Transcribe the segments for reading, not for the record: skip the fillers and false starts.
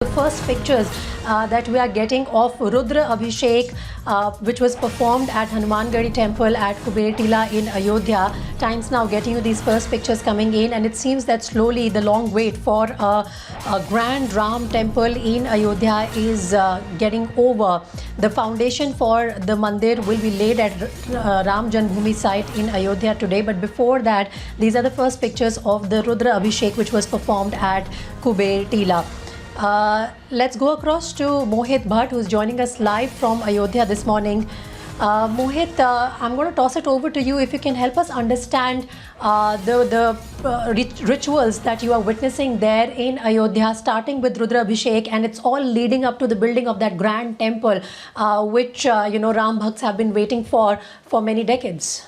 The first pictures that we are getting of Rudra Abhishek, which was performed at Hanumangadi Temple at Kuber Tila in Ayodhya. Times now getting you these first pictures coming in, and it seems that slowly the long wait for a grand Ram temple in Ayodhya is getting over. The foundation for the mandir will be laid at Ram Janmabhoomi site in Ayodhya today. But before that, these are the first pictures of the Rudra Abhishek, which was performed at Kuber Tila. Let's go across to Mohit Bhatt, who's joining us live from Ayodhya this morning. Mohit, I'm going to toss it over to you if you can help us understand the rituals that you are witnessing there in Ayodhya, starting with Rudra Abhishek, and it's all leading up to the building of that grand temple, which Ram Bhakts have been waiting for many decades.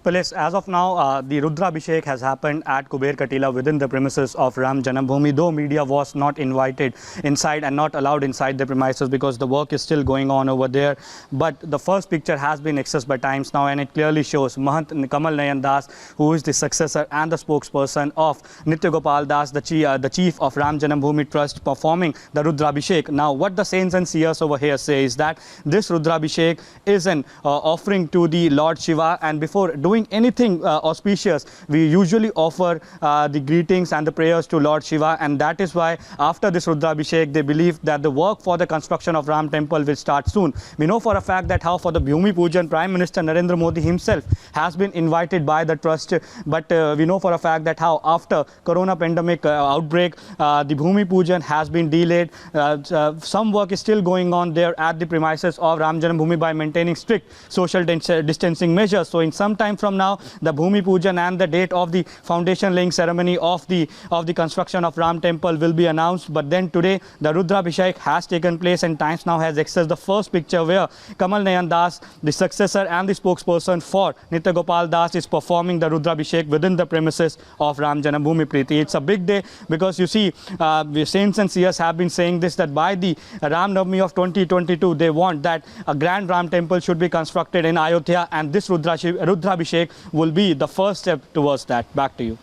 Well, yes, as of now, the Rudra Abhishek has happened at Kuber Tila within the premises of Ram Janmabhoomi, though media was not invited inside and not allowed inside the premises because the work is still going on over there. But the first picture has been accessed by Times Now, and it clearly shows Mahant Kamal Nayan Das, who is the successor and the spokesperson of Nitya Gopal Das, the chief of Ram Janmabhoomi Trust, performing the Rudra Abhishek. Now, what the saints and seers over here say is that this Rudra Abhishek is an offering to the Lord Shiva, and before doing anything auspicious, we usually offer the greetings and the prayers to Lord Shiva, and that is why after this Rudra Abhishek, they believe that the work for the construction of Ram temple will start soon. We know for a fact that how for the Bhumi Pujan, Prime Minister Narendra Modi himself has been invited by the trust, but we know for a fact that how after Corona pandemic outbreak, the Bhumi Pujan has been delayed. Some work is still going on there at the premises of Ram Janmabhoomi by maintaining strict social distancing measures. So in some time from now, the Bhumi Pujan and the date of the foundation laying ceremony of the construction of Ram temple will be announced. But then today, the Rudra Abhishek has taken place, and Times Now has accessed the first picture where Kamal Nayan Das, the successor and the spokesperson for Nitya Gopal Das, is performing the Rudra Abhishek within the premises of Ram Janmabhoomi. Preeti, it's a big day because you see, the saints and seers have been saying this, that by the Ram Navami of 2022, they want that a grand Ram temple should be constructed in Ayodhya, and this Rudra Abhishek will be the first step towards that. Back to you.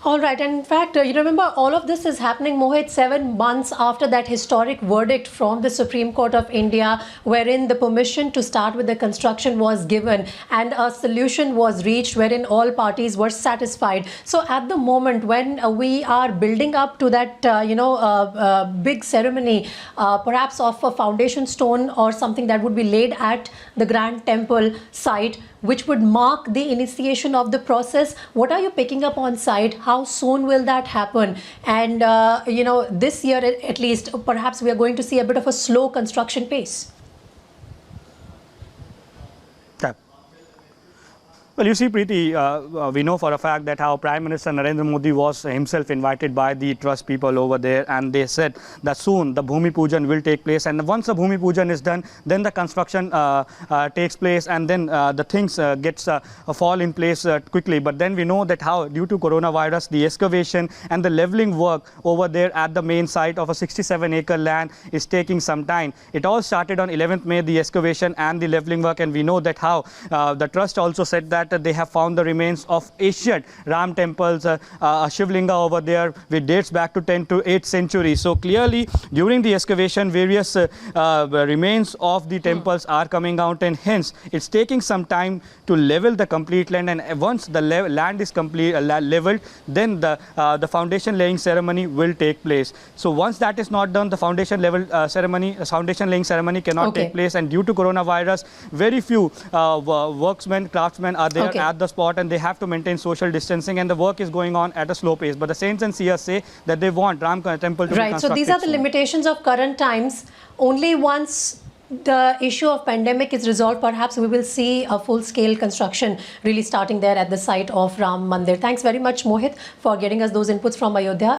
All right, and in fact, you remember all of this is happening, Mohit, 7 months after that historic verdict from the Supreme Court of India, wherein the permission to start with the construction was given and a solution was reached wherein all parties were satisfied. So at the moment when we are building up to that, big ceremony, perhaps of a foundation stone or something that would be laid at the Grand Temple site, which would mark the initiation of the process, what are you picking up on site? How soon will that happen? And, this year at least, perhaps we are going to see a bit of a slow construction pace. Well, you see, Preeti, we know for a fact that how Prime Minister Narendra Modi was himself invited by the trust people over there, and they said that soon the Bhumi Pujan will take place, and once the Bhumi Pujan is done, then the construction takes place, and then the things fall in place quickly. But then we know that how due to coronavirus, the excavation and the leveling work over there at the main site of a 67-acre land is taking some time. It all started on 11th May, the excavation and the leveling work, and we know that how the trust also said that they have found the remains of ancient Ram temples, a Shivlinga over there, which dates back to 10th to 8th century. So clearly, during the excavation, various remains of the temples are coming out, and hence it's taking some time to level the complete land. And once the land is leveled, then the foundation laying ceremony will take place. So once that is not done, the foundation laying ceremony cannot take place. And due to coronavirus, very few craftsmen are there at the spot, and they have to maintain social distancing, and the work is going on at a slow pace. But the saints and seers say that they want Ram temple to be constructed. So these are the limitations of current times. Only once the issue of pandemic is resolved, perhaps we will see a full-scale construction really starting there at the site of Ram Mandir. Thanks very much, Mohit, for getting us those inputs from Ayodhya.